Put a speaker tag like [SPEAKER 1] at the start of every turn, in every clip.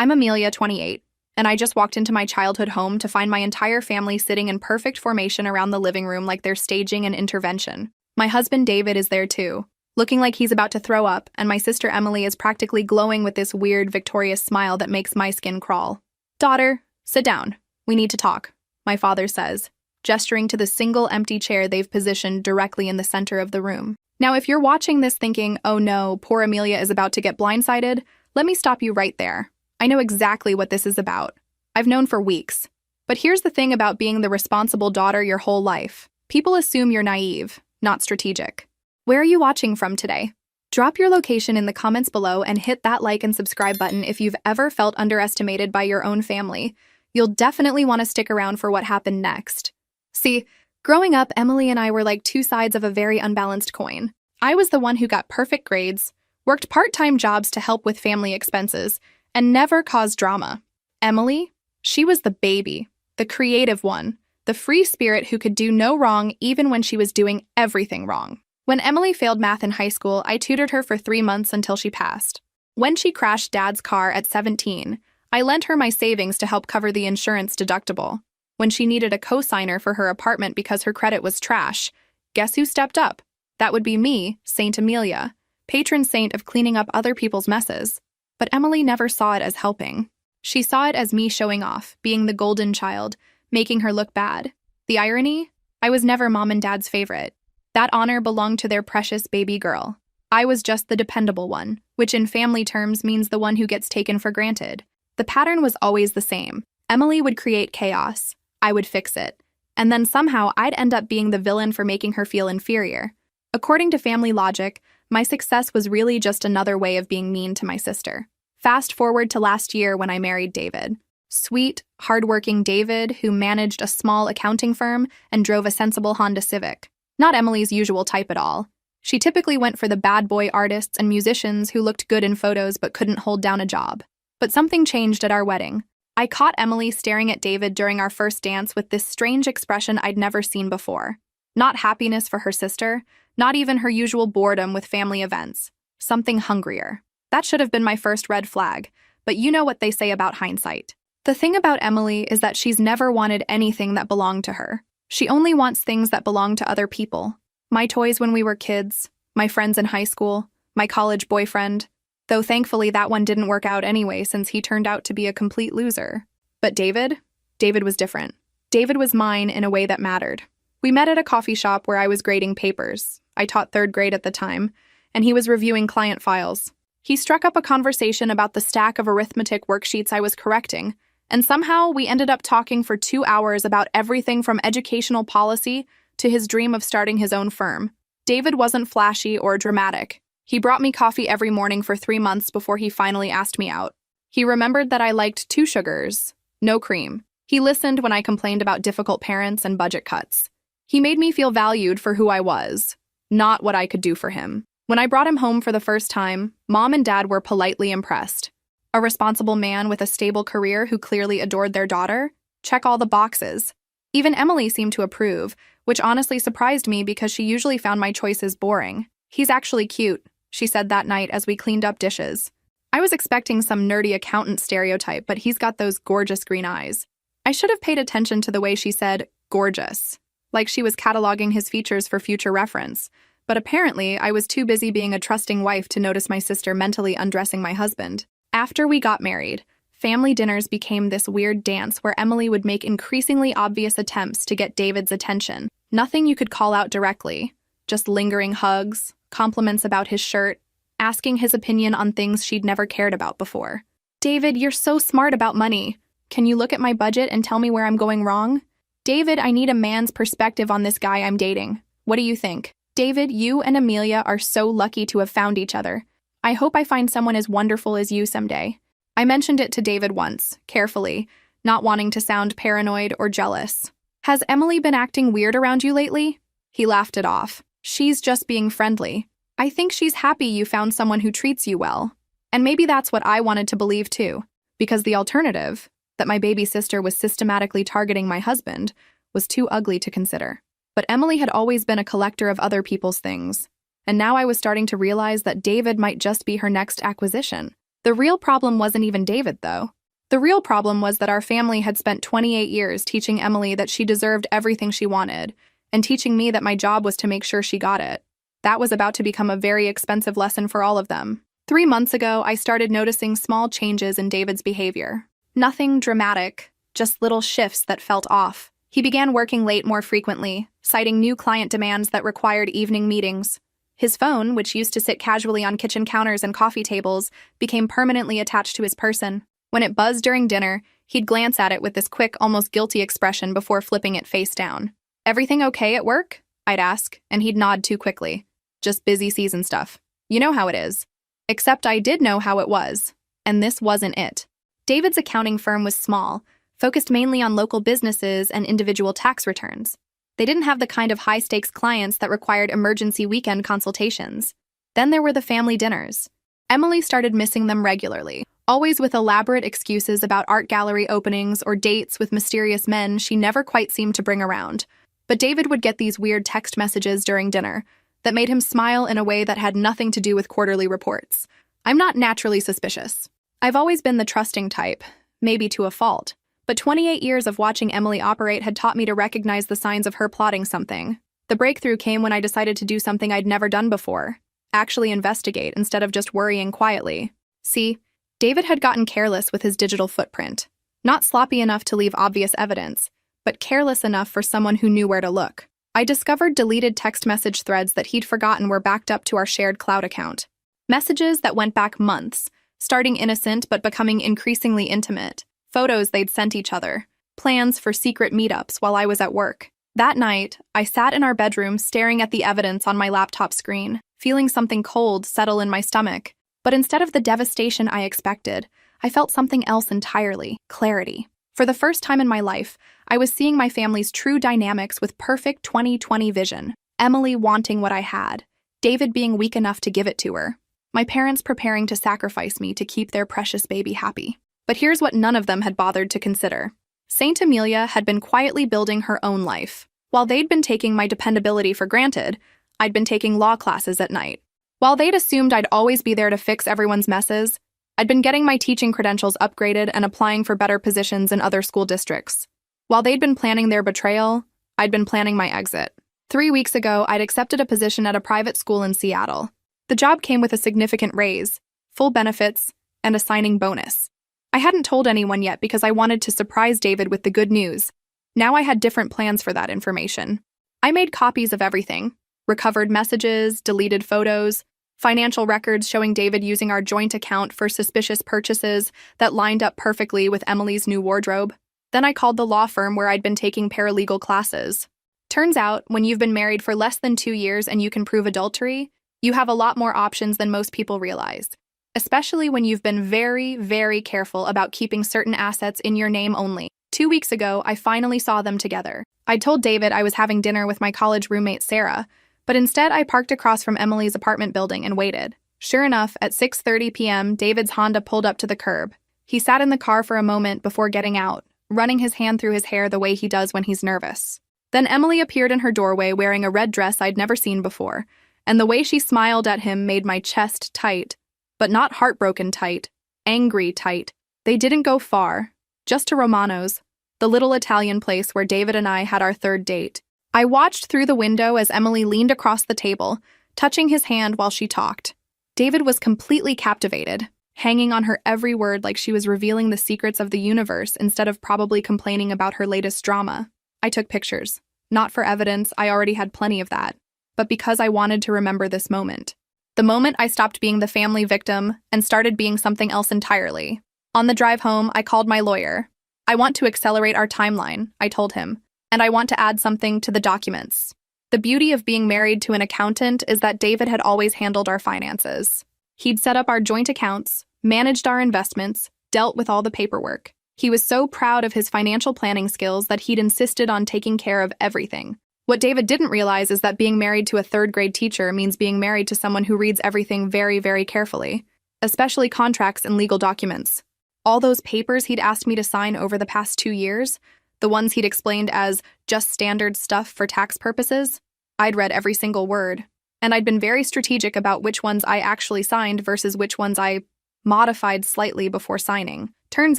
[SPEAKER 1] I'm Amelia, 28, and I just walked into my childhood home to find my entire family sitting in perfect formation around the living room like they're staging an intervention. My husband David is there too, looking like he's about to throw up, and my sister Emily is practically glowing with this weird, victorious smile that makes my skin crawl. "Daughter, sit down. We need to talk," my father says, gesturing to the single empty chair they've positioned directly in the center of the room. Now, if you're watching this thinking, "Oh no, poor Amelia is about to get blindsided," let me stop you right there. I know exactly what this is about. I've known for weeks. But here's the thing about being the responsible daughter your whole life. People assume you're naive, not strategic. Where are you watching from today? Drop your location in the comments below and hit that like and subscribe button if you've ever felt underestimated by your own family. You'll definitely want to stick around for what happened next. See, growing up, Emily and I were like two sides of a very unbalanced coin. I was the one who got perfect grades, worked part-time jobs to help with family expenses, and never caused drama. Emily? She was the baby, the creative one, the free spirit who could do no wrong even when she was doing everything wrong. When Emily failed math in high school, I tutored her for 3 months until she passed. When she crashed Dad's car at 17, I lent her my savings to help cover the insurance deductible. When she needed a co-signer for her apartment because her credit was trash, guess who stepped up? That would be me, Saint Amelia, patron saint of cleaning up other people's messes. But Emily never saw it as helping. She saw it as me showing off, being the golden child, making her look bad. The irony? I was never Mom and Dad's favorite. That honor belonged to their precious baby girl. I was just the dependable one, which in family terms means the one who gets taken for granted. The pattern was always the same. Emily would create chaos. I would fix it. And then somehow I'd end up being the villain for making her feel inferior. According to family logic, my success was really just another way of being mean to my sister. Fast forward to last year when I married David. Sweet, hardworking David who managed a small accounting firm and drove a sensible Honda Civic. Not Emily's usual type at all. She typically went for the bad boy artists and musicians who looked good in photos but couldn't hold down a job. But something changed at our wedding. I caught Emily staring at David during our first dance with this strange expression I'd never seen before. Not happiness for her sister, not even her usual boredom with family events. Something hungrier. That should have been my first red flag, but you know what they say about hindsight. The thing about Emily is that she's never wanted anything that belonged to her. She only wants things that belong to other people. My toys when we were kids, my friends in high school, my college boyfriend. Though thankfully that one didn't work out anyway since he turned out to be a complete loser. But David was different. David was mine in a way that mattered. We met at a coffee shop where I was grading papers. I taught 3rd grade at the time, and he was reviewing client files. He struck up a conversation about the stack of arithmetic worksheets I was correcting, and somehow we ended up talking for 2 hours about everything from educational policy to his dream of starting his own firm. David wasn't flashy or dramatic. He brought me coffee every morning for 3 months before he finally asked me out. He remembered that I liked 2 sugars, no cream. He listened when I complained about difficult parents and budget cuts. He made me feel valued for who I was, not what I could do for him. When I brought him home for the first time, Mom and Dad were politely impressed. A responsible man with a stable career who clearly adored their daughter? Check all the boxes. Even Emily seemed to approve, which honestly surprised me because she usually found my choices boring. "He's actually cute," she said that night as we cleaned up dishes. I was expecting some nerdy accountant stereotype, but he's got those gorgeous green eyes. I should have paid attention to the way she said, gorgeous, like she was cataloging his features for future reference. But apparently, I was too busy being a trusting wife to notice my sister mentally undressing my husband. After we got married, family dinners became this weird dance where Emily would make increasingly obvious attempts to get David's attention. Nothing you could call out directly, just lingering hugs, compliments about his shirt, asking his opinion on things she'd never cared about before. "David, you're so smart about money. Can you look at my budget and tell me where I'm going wrong? David, I need a man's perspective on this guy I'm dating. What do you think? David, you and Amelia are so lucky to have found each other. I hope I find someone as wonderful as you someday." I mentioned it to David once, carefully, not wanting to sound paranoid or jealous. "Has Emily been acting weird around you lately?" He laughed it off. "She's just being friendly. I think she's happy you found someone who treats you well." And maybe that's what I wanted to believe too, because the alternative, that my baby sister was systematically targeting my husband, was too ugly to consider. But Emily had always been a collector of other people's things, and now I was starting to realize that David might just be her next acquisition. The real problem wasn't even David, though. The real problem was that our family had spent 28 years teaching Emily that she deserved everything she wanted, and teaching me that my job was to make sure she got it. That was about to become a very expensive lesson for all of them. 3 months ago, I started noticing small changes in David's behavior. Nothing dramatic, just little shifts that felt off. He began working late more frequently, citing new client demands that required evening meetings. His phone, which used to sit casually on kitchen counters and coffee tables, became permanently attached to his person. When it buzzed during dinner, he'd glance at it with this quick, almost guilty expression before flipping it face down. "Everything okay at work?" I'd ask, and he'd nod too quickly. "Just busy season stuff. You know how it is." Except I did know how it was, and this wasn't it. David's accounting firm was small, focused mainly on local businesses and individual tax returns. They didn't have the kind of high-stakes clients that required emergency weekend consultations. Then there were the family dinners. Emily started missing them regularly, always with elaborate excuses about art gallery openings or dates with mysterious men she never quite seemed to bring around. But David would get these weird text messages during dinner that made him smile in a way that had nothing to do with quarterly reports. I'm not naturally suspicious. I've always been the trusting type, maybe to a fault. But 28 years of watching Emily operate had taught me to recognize the signs of her plotting something. The breakthrough came when I decided to do something I'd never done before. Actually investigate instead of just worrying quietly. See, David had gotten careless with his digital footprint. Not sloppy enough to leave obvious evidence, but careless enough for someone who knew where to look. I discovered deleted text message threads that he'd forgotten were backed up to our shared cloud account. Messages that went back months, starting innocent but becoming increasingly intimate. Photos they'd sent each other. Plans for secret meetups while I was at work. That night, I sat in our bedroom staring at the evidence on my laptop screen, feeling something cold settle in my stomach. But instead of the devastation I expected, I felt something else entirely: clarity. For the first time in my life, I was seeing my family's true dynamics with perfect 20/20 vision. Emily wanting what I had, David being weak enough to give it to her, my parents preparing to sacrifice me to keep their precious baby happy. But here's what none of them had bothered to consider. Saint Amelia had been quietly building her own life. While they'd been taking my dependability for granted, I'd been taking law classes at night. While they'd assumed I'd always be there to fix everyone's messes, I'd been getting my teaching credentials upgraded and applying for better positions in other school districts. While they'd been planning their betrayal, I'd been planning my exit. 3 weeks ago, I'd accepted a position at a private school in Seattle. The job came with a significant raise, full benefits, and a signing bonus. I hadn't told anyone yet because I wanted to surprise David with the good news. Now I had different plans for that information. I made copies of everything: recovered messages, deleted photos, financial records showing David using our joint account for suspicious purchases that lined up perfectly with Emily's new wardrobe. Then I called the law firm where I'd been taking paralegal classes. Turns out, when you've been married for less than 2 years and you can prove adultery, you have a lot more options than most people realize. Especially when you've been very, very careful about keeping certain assets in your name only. 2 weeks ago, I finally saw them together. I told David I was having dinner with my college roommate Sarah, but instead I parked across from Emily's apartment building and waited. Sure enough, at 6:30 p.m., David's Honda pulled up to the curb. He sat in the car for a moment before getting out, running his hand through his hair the way he does when he's nervous. Then Emily appeared in her doorway wearing a red dress I'd never seen before, and the way she smiled at him made my chest tight. But not heartbroken tight, angry tight. They didn't go far, just to Romano's, the little Italian place where David and I had our third date. I watched through the window as Emily leaned across the table, touching his hand while she talked. David was completely captivated, hanging on her every word like she was revealing the secrets of the universe instead of probably complaining about her latest drama. I took pictures. Not for evidence, I already had plenty of that, but because I wanted to remember this moment. The moment I stopped being the family victim and started being something else entirely. On the drive home, I called my lawyer. I want to accelerate our timeline, I told him, and I want to add something to the documents. The beauty of being married to an accountant is that David had always handled our finances. He'd set up our joint accounts, managed our investments, dealt with all the paperwork. He was so proud of his financial planning skills that he'd insisted on taking care of everything. What David didn't realize is that being married to a third-grade teacher means being married to someone who reads everything very, very carefully, especially contracts and legal documents. All those papers he'd asked me to sign over the past 2 years, the ones he'd explained as just standard stuff for tax purposes, I'd read every single word, and I'd been very strategic about which ones I actually signed versus which ones I modified slightly before signing. Turns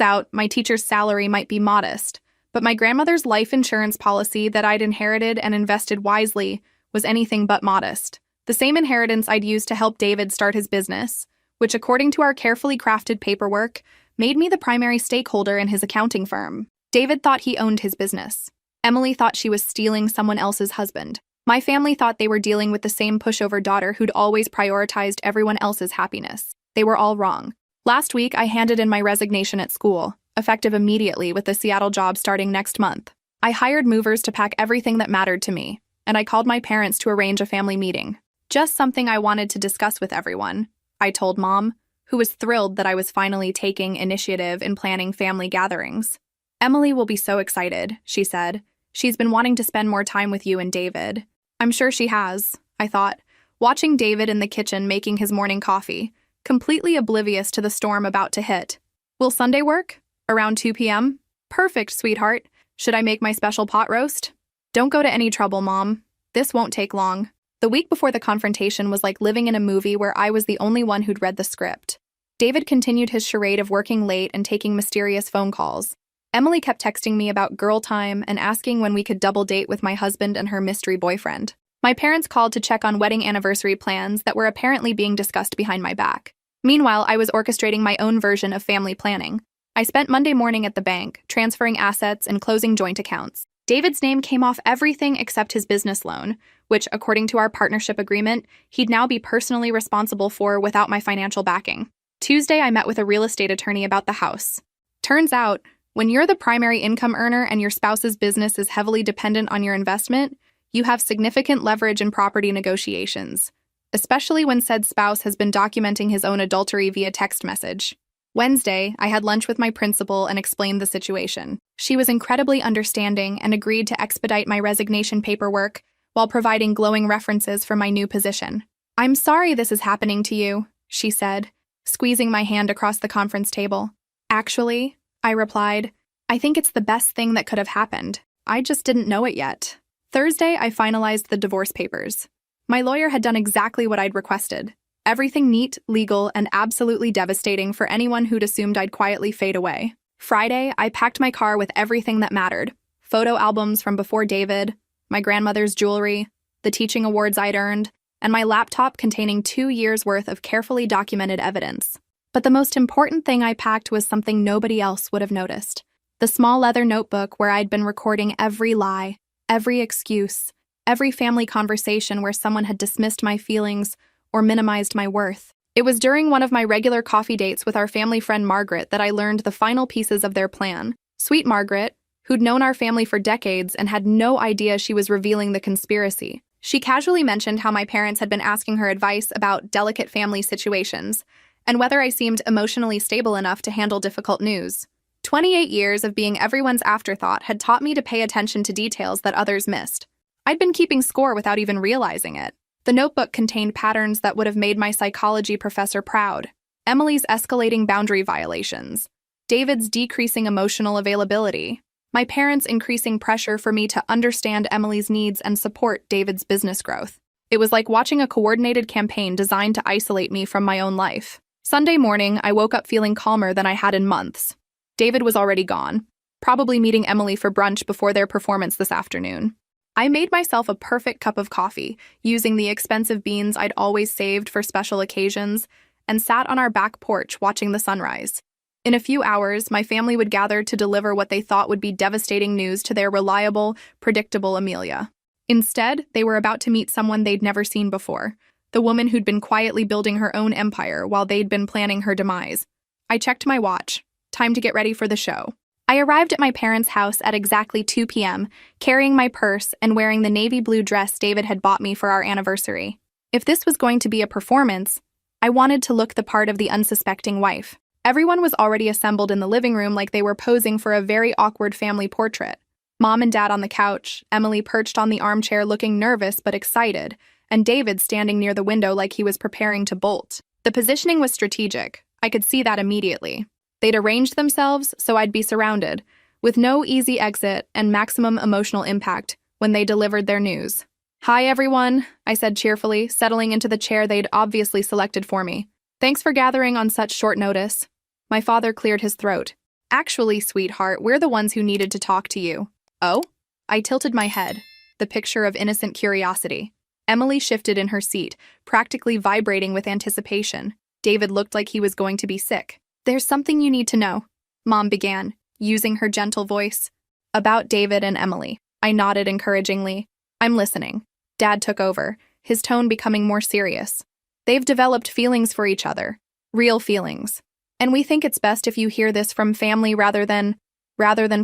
[SPEAKER 1] out, my teacher's salary might be modest, but my grandmother's life insurance policy that I'd inherited and invested wisely was anything but modest. The same inheritance I'd used to help David start his business, which, according to our carefully crafted paperwork, made me the primary stakeholder in his accounting firm. David thought he owned his business. Emily thought she was stealing someone else's husband. My family thought they were dealing with the same pushover daughter who'd always prioritized everyone else's happiness. They were all wrong. Last week, I handed in my resignation at school, effective immediately with the Seattle job starting next month. I hired movers to pack everything that mattered to me, and I called my parents to arrange a family meeting. Just something I wanted to discuss with everyone, I told Mom, who was thrilled that I was finally taking initiative in planning family gatherings. Emily will be so excited, she said. She's been wanting to spend more time with you and David. I'm sure she has, I thought, watching David in the kitchen making his morning coffee, completely oblivious to the storm about to hit. Will Sunday work? Around 2 p.m.? Perfect, sweetheart. Should I make my special pot roast? Don't go to any trouble, Mom. This won't take long. The week before the confrontation was like living in a movie where I was the only one who'd read the script. David continued his charade of working late and taking mysterious phone calls. Emily kept texting me about girl time and asking when we could double date with my husband and her mystery boyfriend. My parents called to check on wedding anniversary plans that were apparently being discussed behind my back. Meanwhile, I was orchestrating my own version of family planning. I spent Monday morning at the bank, transferring assets and closing joint accounts. David's name came off everything except his business loan, which, according to our partnership agreement, he'd now be personally responsible for without my financial backing. Tuesday, I met with a real estate attorney about the house. Turns out, when you're the primary income earner and your spouse's business is heavily dependent on your investment, you have significant leverage in property negotiations, especially when said spouse has been documenting his own adultery via text message. Wednesday, I had lunch with my principal and explained the situation. She was incredibly understanding and agreed to expedite my resignation paperwork while providing glowing references for my new position. I'm sorry this is happening to you, she said, squeezing my hand across the conference table. Actually, I replied, I think it's the best thing that could have happened. I just didn't know it yet. Thursday, I finalized the divorce papers. My lawyer had done exactly what I'd requested. Everything neat, legal, and absolutely devastating for anyone who'd assumed I'd quietly fade away. Friday, I packed my car with everything that mattered. Photo albums from before David, my grandmother's jewelry, the teaching awards I'd earned, and my laptop containing 2 years' worth of carefully documented evidence. But the most important thing I packed was something nobody else would have noticed. The small leather notebook where I'd been recording every lie, every excuse, every family conversation where someone had dismissed my feelings or minimized my worth. It was during one of my regular coffee dates with our family friend Margaret that I learned the final pieces of their plan. Sweet Margaret, who'd known our family for decades and had no idea she was revealing the conspiracy. She casually mentioned how my parents had been asking her advice about delicate family situations, and whether I seemed emotionally stable enough to handle difficult news. 28 years of being everyone's afterthought had taught me to pay attention to details that others missed. I'd been keeping score without even realizing it. The notebook contained patterns that would have made my psychology professor proud. Emily's escalating boundary violations, David's decreasing emotional availability, my parents' increasing pressure for me to understand Emily's needs and support David's business growth. It was like watching a coordinated campaign designed to isolate me from my own life. Sunday morning, I woke up feeling calmer than I had in months. David was already gone, probably meeting Emily for brunch before their performance this afternoon. I made myself a perfect cup of coffee, using the expensive beans I'd always saved for special occasions, and sat on our back porch watching the sunrise. In a few hours, my family would gather to deliver what they thought would be devastating news to their reliable, predictable Amelia. Instead, they were about to meet someone they'd never seen before, the woman who'd been quietly building her own empire while they'd been planning her demise. I checked my watch. Time to get ready for the show. I arrived at my parents' house at exactly 2 p.m., carrying my purse and wearing the navy blue dress David had bought me for our anniversary. If this was going to be a performance, I wanted to look the part of the unsuspecting wife. Everyone was already assembled in the living room like they were posing for a very awkward family portrait. Mom and Dad on the couch, Emily perched on the armchair looking nervous but excited, and David standing near the window like he was preparing to bolt. The positioning was strategic. I could see that immediately. They'd arranged themselves so I'd be surrounded, with no easy exit and maximum emotional impact when they delivered their news. "Hi, everyone," I said cheerfully, settling into the chair they'd obviously selected for me. Thanks for gathering on such short notice. My father cleared his throat. Actually, sweetheart, we're the ones who needed to talk to you. Oh? I tilted my head, the picture of innocent curiosity. Emily shifted in her seat, practically vibrating with anticipation. David looked like he was going to be sick. There's something you need to know, Mom began, using her gentle voice. About David and Emily. I nodded encouragingly. I'm listening. Dad took over, his tone becoming more serious. They've developed feelings for each other. Real feelings. And we think it's best if you hear this from family rather than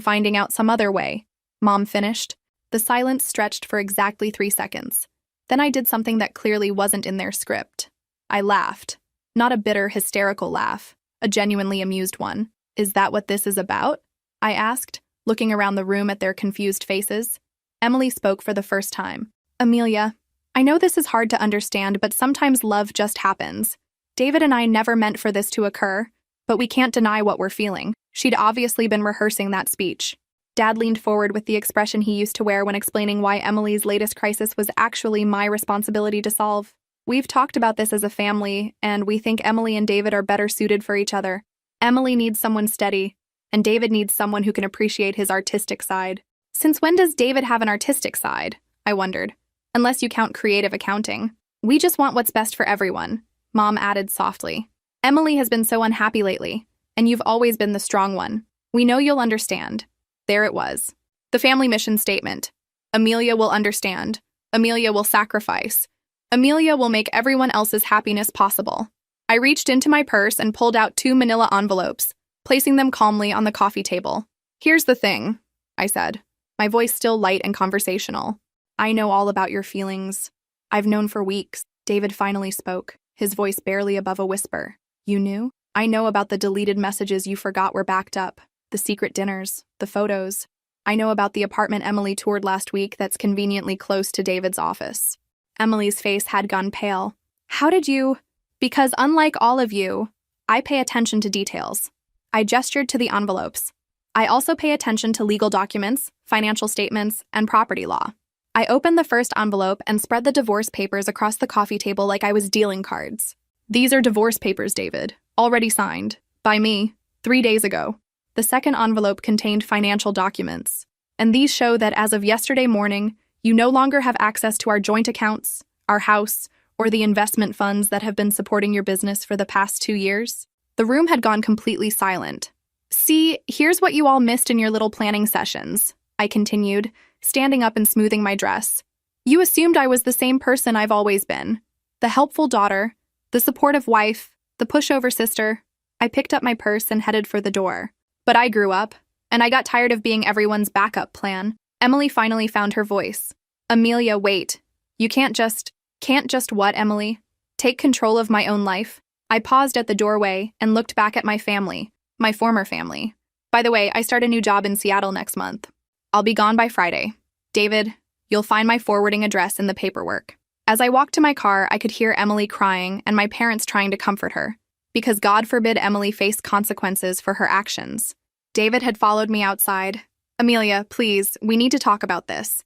[SPEAKER 1] finding out some other way. Mom finished. The silence stretched for exactly 3 seconds. Then I did something that clearly wasn't in their script. I laughed. Not a bitter, hysterical laugh. A genuinely amused one. Is that what this is about? I asked, looking around the room at their confused faces. Emily spoke for the first time. Amelia, I know this is hard to understand, but sometimes love just happens. David and I never meant for this to occur, but we can't deny what we're feeling. She'd obviously been rehearsing that speech. Dad leaned forward with the expression he used to wear when explaining why Emily's latest crisis was actually my responsibility to solve. We've talked about this as a family, and we think Emily and David are better suited for each other. Emily needs someone steady, and David needs someone who can appreciate his artistic side. Since when does David have an artistic side? I wondered. Unless you count creative accounting. We just want what's best for everyone, Mom added softly. Emily has been so unhappy lately, and you've always been the strong one. We know you'll understand. There it was. The family mission statement. Amelia will understand. Amelia will sacrifice. Amelia will make everyone else's happiness possible. I reached into my purse and pulled out 2 manila envelopes, placing them calmly on the coffee table. Here's the thing, I said, my voice still light and conversational. I know all about your feelings. I've known for weeks. David finally spoke, his voice barely above a whisper. You knew? I know about the deleted messages you forgot were backed up, the secret dinners, the photos. I know about the apartment Emily toured last week that's conveniently close to David's office. Emily's face had gone pale. How did you? Because unlike all of you, I pay attention to details. I gestured to the envelopes. I also pay attention to legal documents, financial statements, and property law. I opened the first envelope and spread the divorce papers across the coffee table like I was dealing cards. These are divorce papers, David, already signed, by me, 3 days ago. The second envelope contained financial documents, and these show that as of yesterday morning, you no longer have access to our joint accounts, our house, or the investment funds that have been supporting your business for the past 2 years. The room had gone completely silent. See, here's what you all missed in your little planning sessions, I continued, standing up and smoothing my dress. You assumed I was the same person I've always been. The helpful daughter, the supportive wife, the pushover sister. I picked up my purse and headed for the door. But I grew up, and I got tired of being everyone's backup plan. Emily finally found her voice. Amelia, wait. You can't just what, Emily? Take control of my own life? I paused at the doorway and looked back at my family, my former family. By the way, I start a new job in Seattle next month. I'll be gone by Friday. David, you'll find my forwarding address in the paperwork. As I walked to my car, I could hear Emily crying and my parents trying to comfort her, because God forbid Emily face consequences for her actions. David had followed me outside. Amelia, please, we need to talk about this.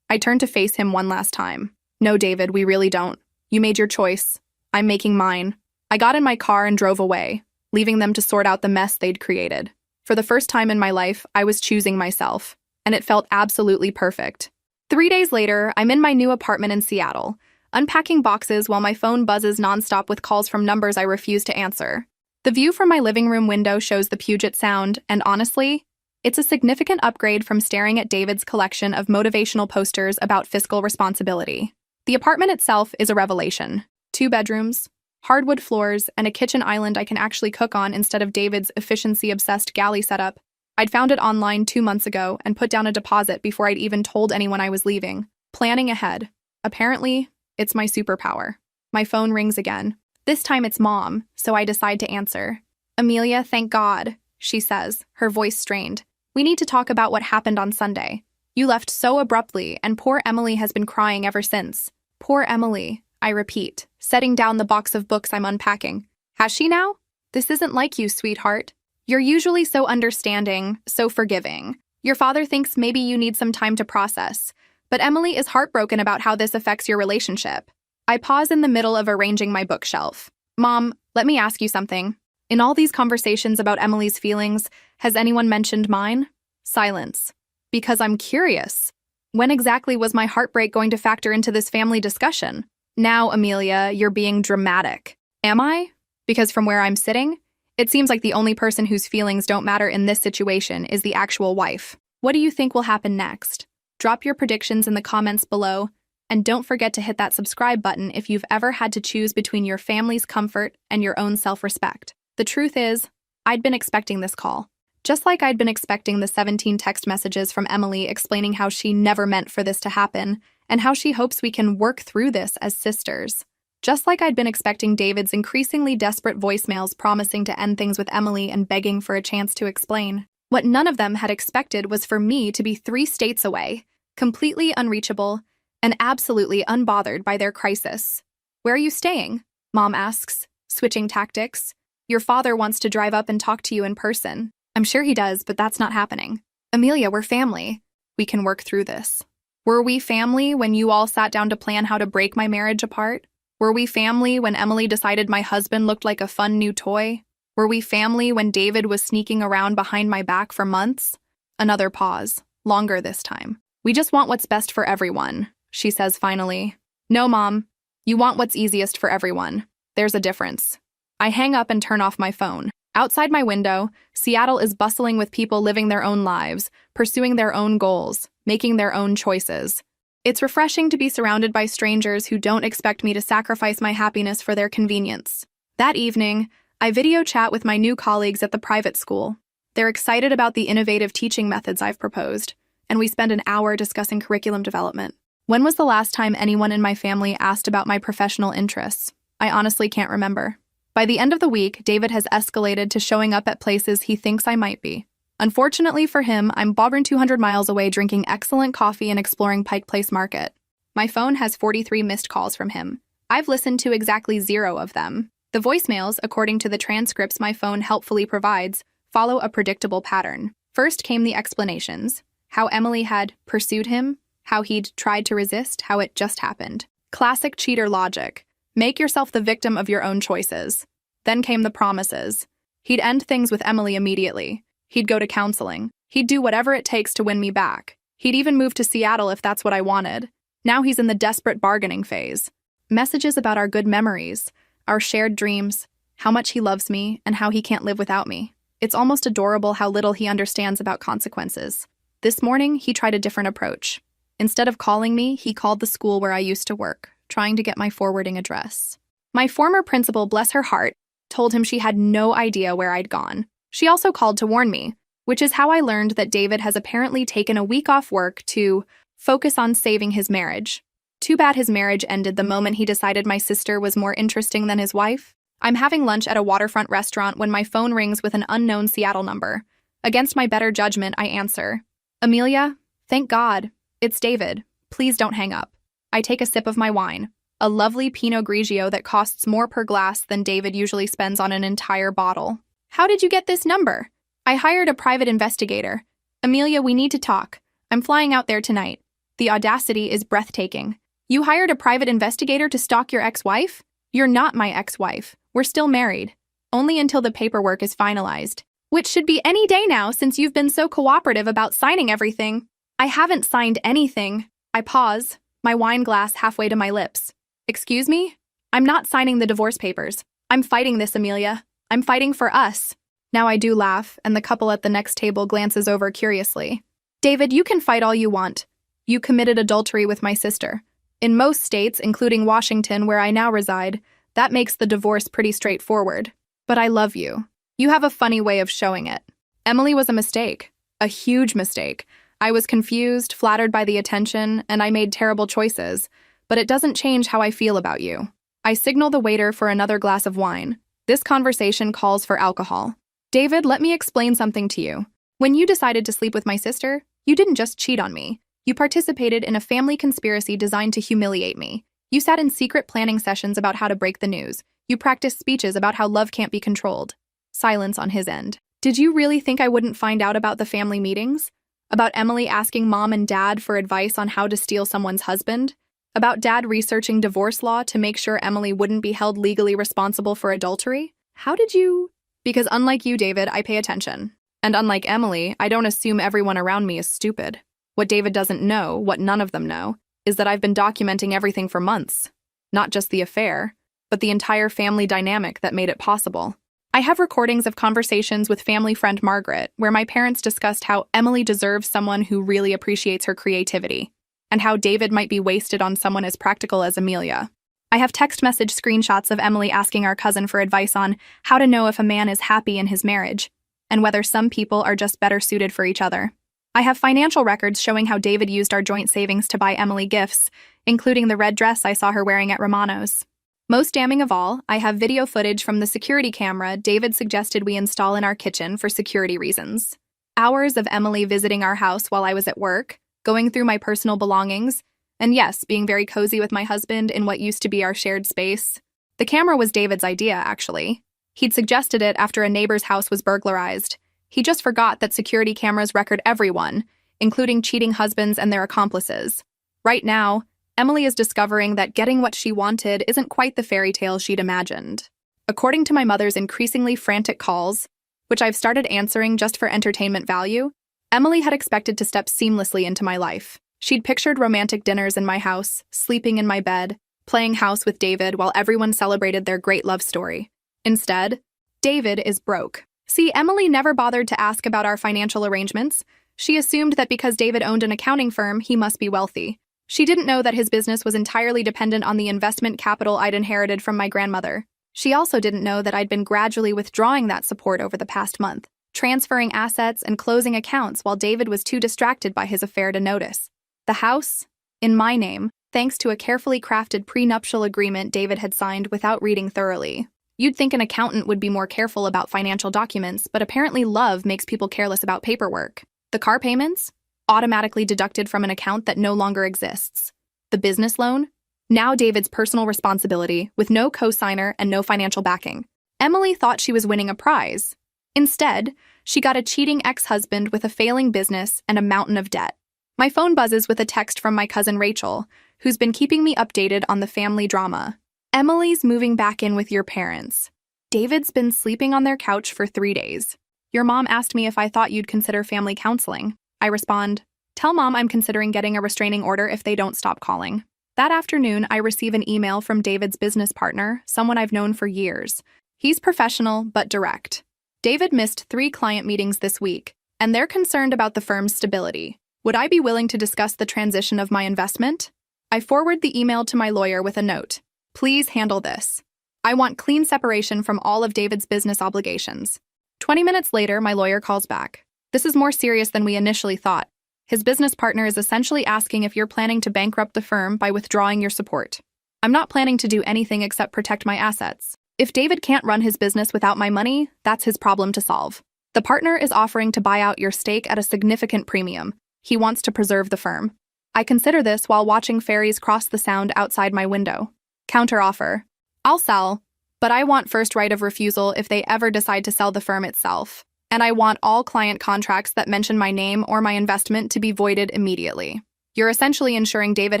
[SPEAKER 1] I turned to face him one last time. No, David, we really don't. You made your choice. I'm making mine. I got in my car and drove away, leaving them to sort out the mess they'd created. For the first time in my life, I was choosing myself, and it felt absolutely perfect. 3 days later, I'm in my new apartment in Seattle, unpacking boxes while my phone buzzes nonstop with calls from numbers I refuse to answer. The view from my living room window shows the Puget Sound, and honestly, it's a significant upgrade from staring at David's collection of motivational posters about fiscal responsibility. The apartment itself is a revelation. 2 bedrooms, hardwood floors, and a kitchen island I can actually cook on instead of David's efficiency-obsessed galley setup. I'd found it online 2 months ago and put down a deposit before I'd even told anyone I was leaving. Planning ahead. Apparently, it's my superpower. My phone rings again. This time it's Mom, so I decide to answer. Amelia, thank God, she says, her voice strained. We need to talk about what happened on Sunday. You left so abruptly, and poor Emily has been crying ever since. Poor Emily, I repeat, setting down the box of books I'm unpacking. Has she now? This isn't like you, sweetheart. You're usually so understanding, so forgiving. Your father thinks maybe you need some time to process, but Emily is heartbroken about how this affects your relationship. I pause in the middle of arranging my bookshelf. Mom, Let me ask you something. In all these conversations about Emily's feelings, has anyone mentioned mine? Silence. Because I'm curious. When exactly was my heartbreak going to factor into this family discussion? Now, Amelia, you're being dramatic. Am I? Because from where I'm sitting, it seems like the only person whose feelings don't matter in this situation is the actual wife. What do you think will happen next? Drop your predictions in the comments below, and don't forget to hit that subscribe button if you've ever had to choose between your family's comfort and your own self-respect. The truth is, I'd been expecting this call. Just like I'd been expecting the 17 text messages from Emily explaining how she never meant for this to happen, and how she hopes we can work through this as sisters. Just like I'd been expecting David's increasingly desperate voicemails promising to end things with Emily and begging for a chance to explain. What none of them had expected was for me to be 3 states away, completely unreachable, and absolutely unbothered by their crisis. Where are you staying? Mom asks, switching tactics. Your father wants to drive up and talk to you in person. I'm sure he does, but that's not happening. Amelia, we're family. We can work through this. Were we family when you all sat down to plan how to break my marriage apart? Were we family when Emily decided my husband looked like a fun new toy? Were we family when David was sneaking around behind my back for months? Another pause, longer this time. We just want what's best for everyone, she says finally. No, Mom. You want what's easiest for everyone. There's a difference. I hang up and turn off my phone. Outside my window, Seattle is bustling with people living their own lives, pursuing their own goals, making their own choices. It's refreshing to be surrounded by strangers who don't expect me to sacrifice my happiness for their convenience. That evening, I video chat with my new colleagues at the private school. They're excited about the innovative teaching methods I've proposed, and we spend an hour discussing curriculum development. When was the last time anyone in my family asked about my professional interests? I honestly can't remember. By the end of the week, David has escalated to showing up at places he thinks I might be. Unfortunately for him, I'm bobbing 200 miles away drinking excellent coffee and exploring Pike Place Market. My phone has 43 missed calls from him. I've listened to exactly 0 of them. The voicemails, according to the transcripts my phone helpfully provides, follow a predictable pattern. First came the explanations. How Emily had pursued him, how he'd tried to resist, how it just happened. Classic cheater logic. Make yourself the victim of your own choices. Then came the promises. He'd end things with Emily immediately. He'd go to counseling. He'd do whatever it takes to win me back. He'd even move to Seattle if that's what I wanted. Now he's in the desperate bargaining phase. Messages about our good memories, our shared dreams, how much he loves me, and how he can't live without me. It's almost adorable how little he understands about consequences. This morning, he tried a different approach. Instead of calling me, he called the school where I used to work, trying to get my forwarding address. My former principal, bless her heart, told him she had no idea where I'd gone. She also called to warn me, which is how I learned that David has apparently taken a week off work to focus on saving his marriage. Too bad his marriage ended the moment he decided my sister was more interesting than his wife. I'm having lunch at a waterfront restaurant when my phone rings with an unknown Seattle number. Against my better judgment, I answer. Amelia, thank God. It's David. Please don't hang up. I take a sip of my wine, a lovely Pinot Grigio that costs more per glass than David usually spends on an entire bottle. How did you get this number? I hired a private investigator. Amelia, we need to talk. I'm flying out there tonight. The audacity is breathtaking. You hired a private investigator to stalk your ex-wife? You're not my ex-wife. We're still married. Only until the paperwork is finalized. Which should be any day now since you've been so cooperative about signing everything. I haven't signed anything. I pause, my wine glass halfway to my lips. Excuse me? I'm not signing the divorce papers. I'm fighting this, Amelia. I'm fighting for us. Now I do laugh, and the couple at the next table glances over curiously. David, you can fight all you want. You committed adultery with my sister. In most states, including Washington, where I now reside, that makes the divorce pretty straightforward. But I love you. You have a funny way of showing it. Emily was a mistake. A huge mistake. I was confused, flattered by the attention, and I made terrible choices. But it doesn't change how I feel about you. I signal the waiter for another glass of wine. This conversation calls for alcohol. David, let me explain something to you. When you decided to sleep with my sister, you didn't just cheat on me. You participated in a family conspiracy designed to humiliate me. You sat in secret planning sessions about how to break the news. You practiced speeches about how love can't be controlled. Silence on his end. Did you really think I wouldn't find out about the family meetings? About Emily asking Mom and Dad for advice on how to steal someone's husband? About Dad researching divorce law to make sure Emily wouldn't be held legally responsible for adultery? How did you? Because unlike you, David, I pay attention. And unlike Emily, I don't assume everyone around me is stupid. What David doesn't know, what none of them know, is that I've been documenting everything for months. Not just the affair, but the entire family dynamic that made it possible. I have recordings of conversations with family friend Margaret, where my parents discussed how Emily deserves someone who really appreciates her creativity, and how David might be wasted on someone as practical as Amelia. I have text message screenshots of Emily asking our cousin for advice on how to know if a man is happy in his marriage, and whether some people are just better suited for each other. I have financial records showing how David used our joint savings to buy Emily gifts, including the red dress I saw her wearing at Romano's. Most damning of all, I have video footage from the security camera David suggested we install in our kitchen for security reasons. Hours of Emily visiting our house while I was at work, going through my personal belongings, and yes, being very cozy with my husband in what used to be our shared space. The camera was David's idea, actually. He'd suggested it after a neighbor's house was burglarized. He just forgot that security cameras record everyone, including cheating husbands and their accomplices. Right now, Emily is discovering that getting what she wanted isn't quite the fairy tale she'd imagined. According to my mother's increasingly frantic calls, which I've started answering just for entertainment value, Emily had expected to step seamlessly into my life. She'd pictured romantic dinners in my house, sleeping in my bed, playing house with David while everyone celebrated their great love story. Instead, David is broke. See, Emily never bothered to ask about our financial arrangements. She assumed that because David owned an accounting firm, he must be wealthy. She didn't know that his business was entirely dependent on the investment capital I'd inherited from my grandmother. She also didn't know that I'd been gradually withdrawing that support over the past month, transferring assets and closing accounts while David was too distracted by his affair to notice. The house, in my name, thanks to a carefully crafted prenuptial agreement David had signed without reading thoroughly. You'd think an accountant would be more careful about financial documents, but apparently love makes people careless about paperwork. The car payments? Automatically deducted from an account that no longer exists. The business loan? Now David's personal responsibility, with no co-signer and no financial backing. Emily thought she was winning a prize. Instead, she got a cheating ex-husband with a failing business and a mountain of debt. My phone buzzes with a text from my cousin Rachel, who's been keeping me updated on the family drama. Emily's moving back in with your parents. David's been sleeping on their couch for 3 days. Your mom asked me if I thought you'd consider family counseling. I respond, tell Mom I'm considering getting a restraining order if they don't stop calling. That afternoon, I receive an email from David's business partner, someone I've known for years. He's professional, but direct. David missed 3 client meetings this week, and they're concerned about the firm's stability. Would I be willing to discuss the transition of my investment? I forward the email to my lawyer with a note. Please handle this. I want clean separation from all of David's business obligations. 20 minutes later, my lawyer calls back. This is more serious than we initially thought. His business partner is essentially asking if you're planning to bankrupt the firm by withdrawing your support. I'm not planning to do anything except protect my assets. If David can't run his business without my money, that's his problem to solve. The partner is offering to buy out your stake at a significant premium. He wants to preserve the firm. I consider this while watching ferries cross the sound outside my window. Counteroffer. I'll sell, but I want first right of refusal if they ever decide to sell the firm itself. And I want all client contracts that mention my name or my investment to be voided immediately. You're essentially ensuring David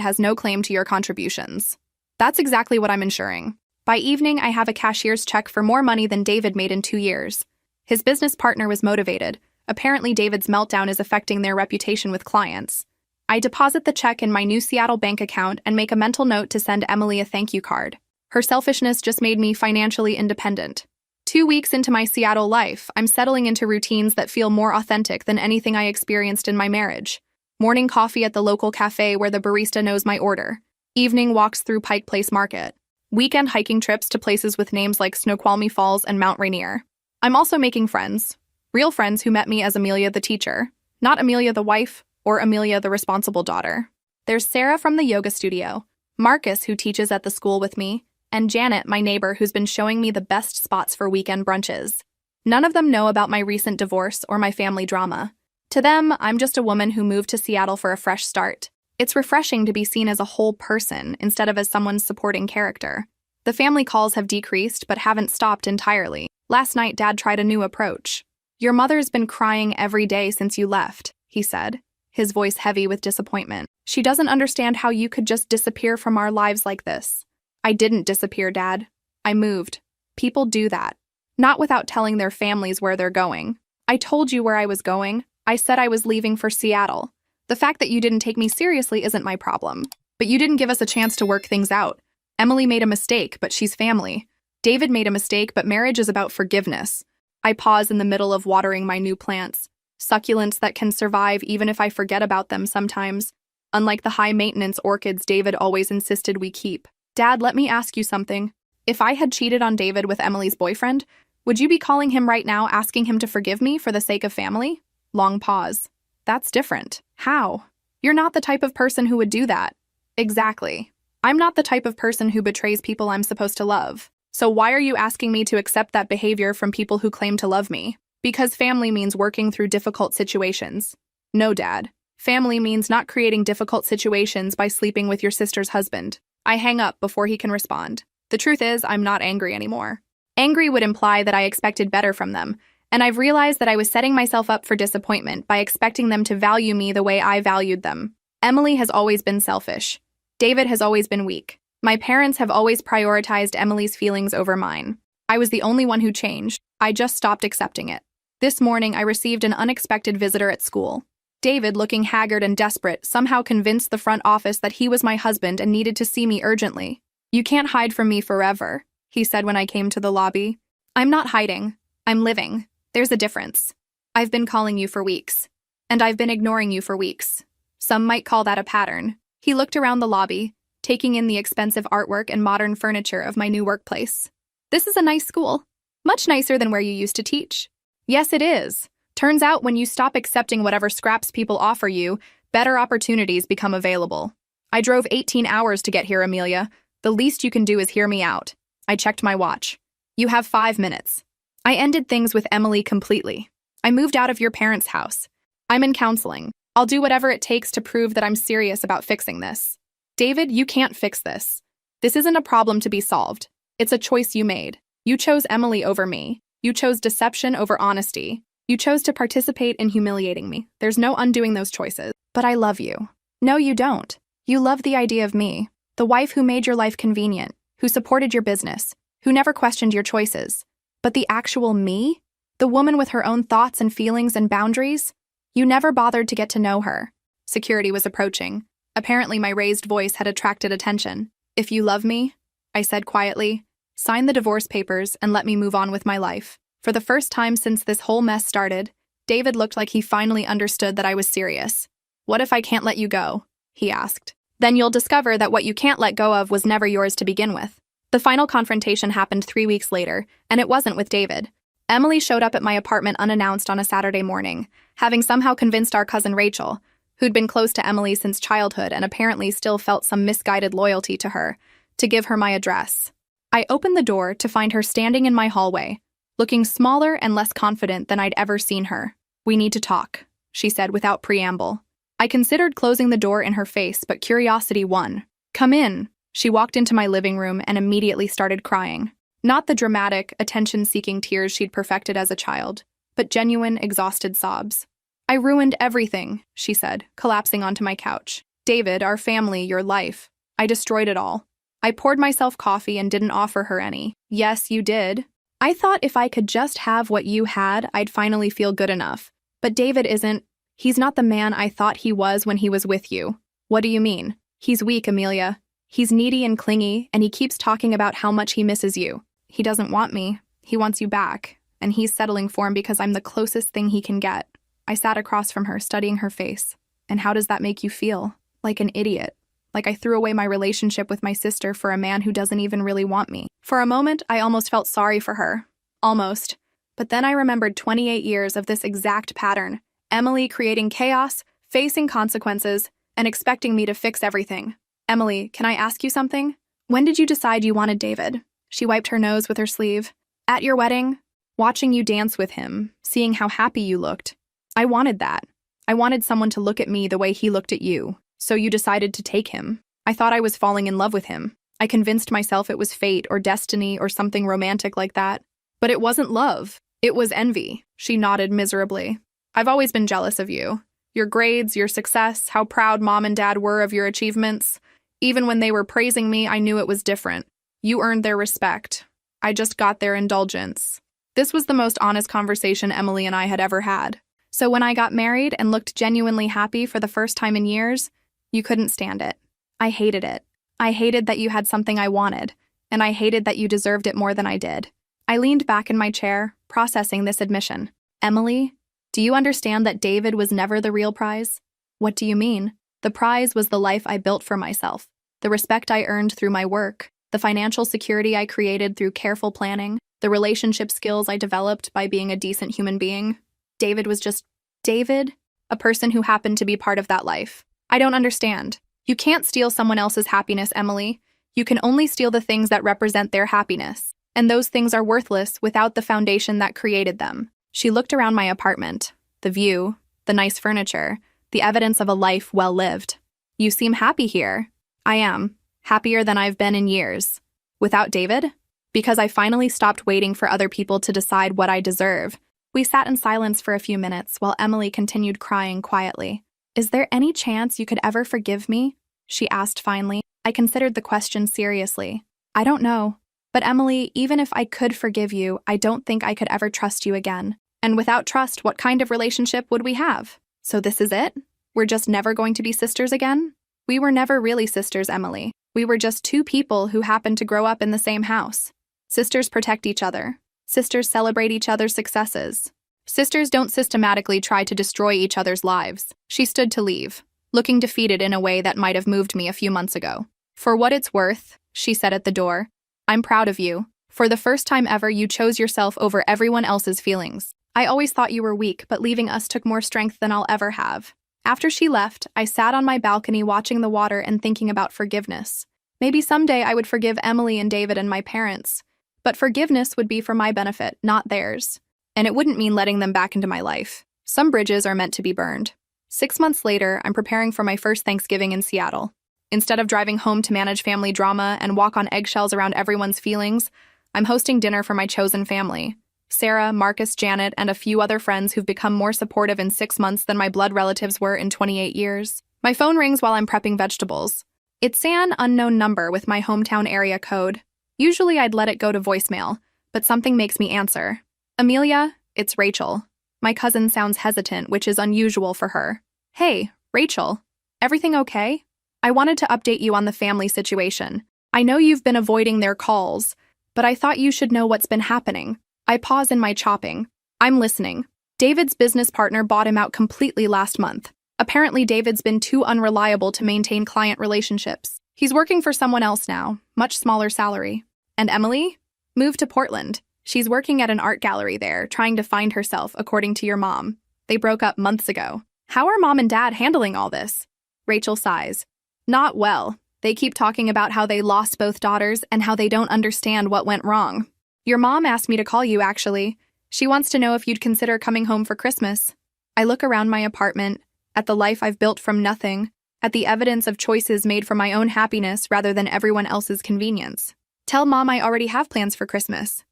[SPEAKER 1] has no claim to your contributions. That's exactly what I'm ensuring. By evening, I have a cashier's check for more money than David made in 2 years. His business partner was motivated. Apparently, David's meltdown is affecting their reputation with clients. I deposit the check in my new Seattle bank account and make a mental note to send Emily a thank you card. Her selfishness just made me financially independent. 2 weeks into my Seattle life, I'm settling into routines that feel more authentic than anything I experienced in my marriage. Morning coffee at the local cafe where the barista knows my order. Evening walks through Pike Place Market. Weekend hiking trips to places with names like Snoqualmie Falls and Mount Rainier. I'm also making friends. Real friends who met me as Amelia the teacher, not Amelia the wife or Amelia the responsible daughter. There's Sarah from the yoga studio, Marcus who teaches at the school with me, and Janet, my neighbor, who's been showing me the best spots for weekend brunches. None of them know about my recent divorce or my family drama. To them, I'm just a woman who moved to Seattle for a fresh start. It's refreshing to be seen as a whole person instead of as someone's supporting character. The family calls have decreased but haven't stopped entirely. Last night, Dad tried a new approach. Your mother's been crying every day since you left, he said. his voice heavy with disappointment. She doesn't understand how you could just disappear from our lives like this. I didn't disappear, Dad. I moved. People do that. Not without telling their families where they're going. I told you where I was going. I said I was leaving for Seattle. The fact that you didn't take me seriously isn't my problem. But you didn't give us a chance to work things out. Emily made a mistake, but she's family. David made a mistake, but marriage is about forgiveness. I pause in the middle of watering my new plants. Succulents that can survive even if I forget about them sometimes. Unlike the high-maintenance orchids David always insisted we keep. Dad, let me ask you something. If I had cheated on David with Emily's boyfriend, would you be calling him right now asking him to forgive me for the sake of family? Long pause. That's different. How? You're not the type of person who would do that. Exactly. I'm not the type of person who betrays people I'm supposed to love. So why are you asking me to accept that behavior from people who claim to love me? Because family means working through difficult situations. No, Dad. Family means not creating difficult situations by sleeping with your sister's husband. I hang up before he can respond. The truth is, I'm not angry anymore. Angry would imply that I expected better from them, and I've realized that I was setting myself up for disappointment by expecting them to value me the way I valued them. Emily has always been selfish. David has always been weak. My parents have always prioritized Emily's feelings over mine. I was the only one who changed. I just stopped accepting it. This morning, I received an unexpected visitor at school. David, looking haggard and desperate, somehow convinced the front office that he was my husband and needed to see me urgently. "You can't hide from me forever," he said when I came to the lobby. "I'm not hiding. I'm living. There's a difference. I've been calling you for weeks. And I've been ignoring you for weeks. Some might call that a pattern." He looked around the lobby, taking in the expensive artwork and modern furniture of my new workplace. "This is a nice school. Much nicer than where you used to teach." "Yes, it is. Turns out when you stop accepting whatever scraps people offer you, better opportunities become available. I drove 18 hours to get here, Amelia. The least you can do is hear me out." I checked my watch. "You have 5 minutes." I ended things with Emily completely. "I moved out of your parents' house. I'm in counseling. I'll do whatever it takes to prove that I'm serious about fixing this." "David, you can't fix this. This isn't a problem to be solved. It's a choice you made. You chose Emily over me. You chose deception over honesty. You chose to participate in humiliating me. There's no undoing those choices. But I love you." "No, you don't. You love the idea of me. The wife who made your life convenient, who supported your business, who never questioned your choices. But the actual me? The woman with her own thoughts and feelings and boundaries? You never bothered to get to know her." Security was approaching. Apparently my raised voice had attracted attention. "If you love me," I said quietly, "sign the divorce papers and let me move on with my life." For the first time since this whole mess started, David looked like he finally understood that I was serious. "What if I can't let you go?" he asked. "Then you'll discover that what you can't let go of was never yours to begin with." The final confrontation happened 3 weeks later, and it wasn't with David. Emily showed up at my apartment unannounced on a Saturday morning, having somehow convinced our cousin Rachel, who'd been close to Emily since childhood and apparently still felt some misguided loyalty to her, to give her my address. I opened the door to find her standing in my hallway, looking smaller and less confident than I'd ever seen her. "We need to talk," she said without preamble. I considered closing the door in her face, but curiosity won. "Come in." She walked into my living room and immediately started crying. Not the dramatic, attention-seeking tears she'd perfected as a child, but genuine, exhausted sobs. "I ruined everything," she said, collapsing onto my couch. "David, our family, your life. I destroyed it all. I poured myself coffee and didn't offer her any." "Yes, you did. I thought if I could just have what you had, I'd finally feel good enough. But David isn't. He's not the man I thought he was when he was with you." "What do you mean?" "He's weak, Amelia. He's needy and clingy, and he keeps talking about how much he misses you. He doesn't want me. He wants you back, and he's settling for him because I'm the closest thing he can get." I sat across from her, studying her face. "And how does that make you feel?" "Like an idiot. Like I threw away my relationship with my sister for a man who doesn't even really want me." For a moment, I almost felt sorry for her. Almost. But then I remembered 28 years of this exact pattern. Emily creating chaos, facing consequences, and expecting me to fix everything. "Emily, can I ask you something? When did you decide you wanted David?" She wiped her nose with her sleeve. "At your wedding? Watching you dance with him, seeing how happy you looked. I wanted that. I wanted someone to look at me the way he looked at you. So you decided to take him. I thought I was falling in love with him. I convinced myself it was fate or destiny or something romantic like that. But it wasn't love. It was envy." She nodded miserably. "I've always been jealous of you. Your grades, your success, how proud mom and dad were of your achievements. Even when they were praising me, I knew it was different. You earned their respect. I just got their indulgence. This was the most honest conversation Emily and I had ever had. So when I got married and looked genuinely happy for the first time in years, you couldn't stand it. I hated it. I hated that you had something I wanted, and I hated that you deserved it more than I did. I leaned back in my chair, processing this admission. Emily, do you understand that David was never the real prize? What do you mean? The prize was the life I built for myself, the respect I earned through my work, the financial security I created through careful planning, the relationship skills I developed by being a decent human being. David was just David, a person who happened to be part of that life. I don't understand. You can't steal someone else's happiness, Emily. You can only steal the things that represent their happiness, and those things are worthless without the foundation that created them. She looked around my apartment, the view, the nice furniture, the evidence of a life well lived. You seem happy here. I am. Happier than I've been in years. Without David? Because I finally stopped waiting for other people to decide what I deserve. We sat in silence for a few minutes while Emily continued crying quietly. Is there any chance you could ever forgive me? She asked finally. I considered the question seriously. I don't know. But Emily, even if I could forgive you, I don't think I could ever trust you again. And without trust, what kind of relationship would we have? So this is it? We're just never going to be sisters again? We were never really sisters, Emily. We were just two people who happened to grow up in the same house. Sisters protect each other. Sisters celebrate each other's successes. Sisters don't systematically try to destroy each other's lives. She stood to leave, looking defeated in a way that might have moved me a few months ago. For what it's worth, she said at the door, I'm proud of you. For the first time ever, you chose yourself over everyone else's feelings. I always thought you were weak, but leaving us took more strength than I'll ever have. After she left, I sat on my balcony watching the water and thinking about forgiveness. Maybe someday I would forgive Emily and David and my parents. But forgiveness would be for my benefit, not theirs. And it wouldn't mean letting them back into my life. Some bridges are meant to be burned. 6 months later, I'm preparing for my first Thanksgiving in Seattle. Instead of driving home to manage family drama and walk on eggshells around everyone's feelings, I'm hosting dinner for my chosen family. Sarah, Marcus, Janet, and a few other friends who've become more supportive in 6 months than my blood relatives were in 28 years. My phone rings while I'm prepping vegetables. It's an unknown number with my hometown area code. Usually I'd let it go to voicemail, but something makes me answer. Amelia, it's Rachel. My cousin sounds hesitant, which is unusual for her. Hey, Rachel, everything okay? I wanted to update you on the family situation. I know you've been avoiding their calls, but I thought you should know what's been happening. I pause in my chopping. I'm listening. David's business partner bought him out completely last month. Apparently, David's been too unreliable to maintain client relationships. He's working for someone else now, much smaller salary. And Emily? Moved to Portland. She's working at an art gallery there, trying to find herself, according to your mom. They broke up months ago. How are mom and dad handling all this? Rachel sighs. Not well. They keep talking about how they lost both daughters and how they don't understand what went wrong. Your mom asked me to call you, actually. She wants to know if you'd consider coming home for Christmas. I look around my apartment, at the life I've built from nothing, at the evidence of choices made for my own happiness rather than everyone else's convenience. Tell mom I already have plans for Christmas.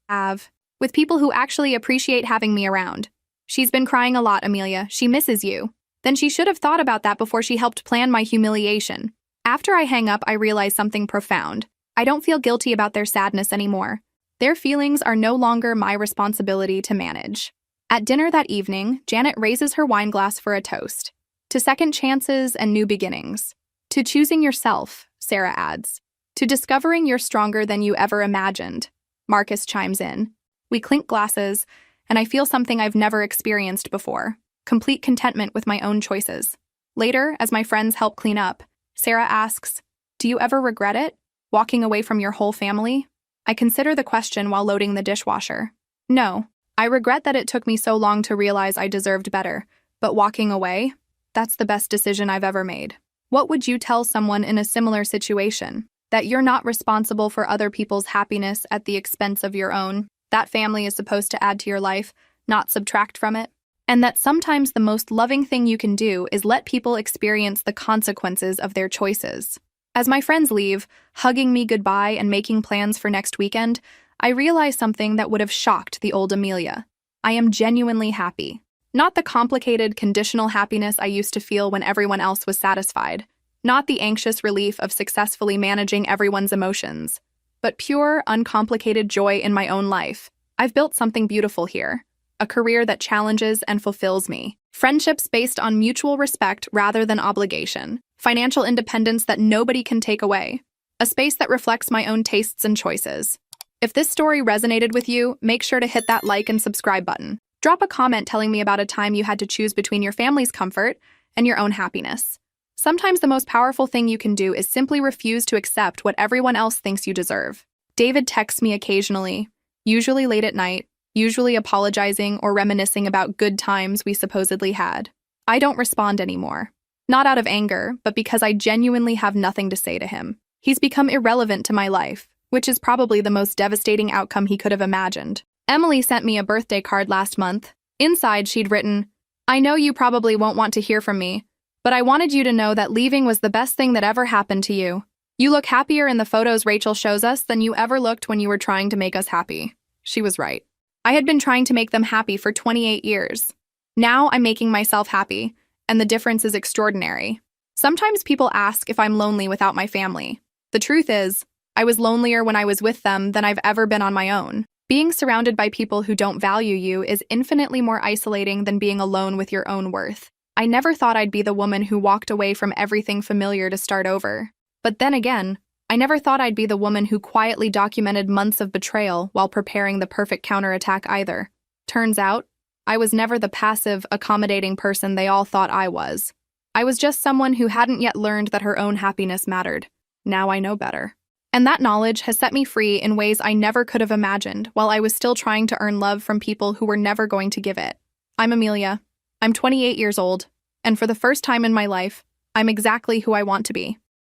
[SPEAKER 1] With people who actually appreciate having me around. She's been crying a lot, Amelia. She misses you. Then she should have thought about that before she helped plan my humiliation. After I hang up, I realize something profound. I don't feel guilty about their sadness anymore. Their feelings are no longer my responsibility to manage. At dinner that evening, Janet raises her wine glass for a toast. To second chances and new beginnings. To choosing yourself, Sarah adds. To discovering you're stronger than you ever imagined. Marcus chimes in. We clink glasses, and I feel something I've never experienced before. Complete contentment with my own choices. Later, as my friends help clean up, Sarah asks, do you ever regret it? Walking away from your whole family? I consider the question while loading the dishwasher. No, I regret that it took me so long to realize I deserved better, but walking away? That's the best decision I've ever made. What would you tell someone in a similar situation? That you're not responsible for other people's happiness at the expense of your own? That family is supposed to add to your life, not subtract from it? And that sometimes the most loving thing you can do is let people experience the consequences of their choices. As my friends leave, hugging me goodbye and making plans for next weekend, I realize something that would have shocked the old Amelia. I am genuinely happy. Not the complicated, conditional happiness I used to feel when everyone else was satisfied. Not the anxious relief of successfully managing everyone's emotions. But pure, uncomplicated joy in my own life. I've built something beautiful here. A career that challenges and fulfills me. Friendships based on mutual respect rather than obligation. Financial independence that nobody can take away. A space that reflects my own tastes and choices. If this story resonated with you, make sure to hit that like and subscribe button. Drop a comment telling me about a time you had to choose between your family's comfort and your own happiness. Sometimes the most powerful thing you can do is simply refuse to accept what everyone else thinks you deserve. David texts me occasionally, usually late at night, usually apologizing or reminiscing about good times we supposedly had. I don't respond anymore. Not out of anger, but because I genuinely have nothing to say to him. He's become irrelevant to my life, which is probably the most devastating outcome he could have imagined. Emily sent me a birthday card last month. Inside, she'd written, "I know you probably won't want to hear from me, but I wanted you to know that leaving was the best thing that ever happened to you. You look happier in the photos Rachel shows us than you ever looked when you were trying to make us happy." She was right. I had been trying to make them happy for 28 years. Now I'm making myself happy, and the difference is extraordinary. Sometimes people ask if I'm lonely without my family. The truth is, I was lonelier when I was with them than I've ever been on my own. Being surrounded by people who don't value you is infinitely more isolating than being alone with your own worth. I never thought I'd be the woman who walked away from everything familiar to start over. But then again, I never thought I'd be the woman who quietly documented months of betrayal while preparing the perfect counterattack either. Turns out, I was never the passive, accommodating person they all thought I was. I was just someone who hadn't yet learned that her own happiness mattered. Now I know better. And that knowledge has set me free in ways I never could have imagined while I was still trying to earn love from people who were never going to give it. I'm Amelia. I'm 28 years old, and for the first time in my life, I'm exactly who I want to be.